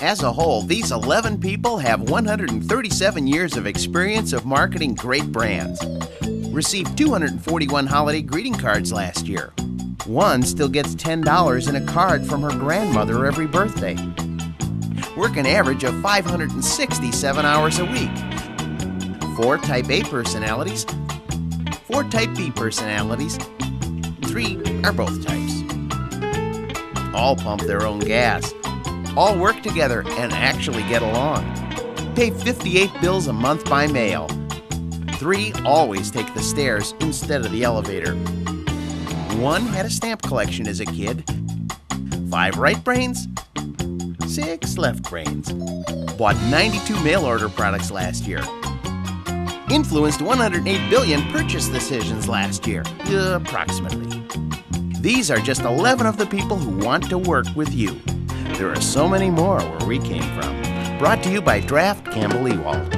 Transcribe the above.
As a whole, these 11 people have 137 years of experience of marketing great brands. Received 241 holiday greeting cards last year. One still gets $10 in a card from her grandmother every birthday. Work an average of 567 hours a week. 4 Type A personalities, 4 Type B personalities, 3 are both types. All pump their own gas. All work together and actually get along. Pay 58 bills a month by mail. 3 always take the stairs instead of the elevator. 1 had a stamp collection as a kid. 5 right brains, 6 left brains. Bought 92 mail order products last year. Influenced 108 billion purchase decisions last year, approximately. These are just 11 of the people who want to work with you. There are so many more where we came from. Brought to you by Draft Campbell Ewald.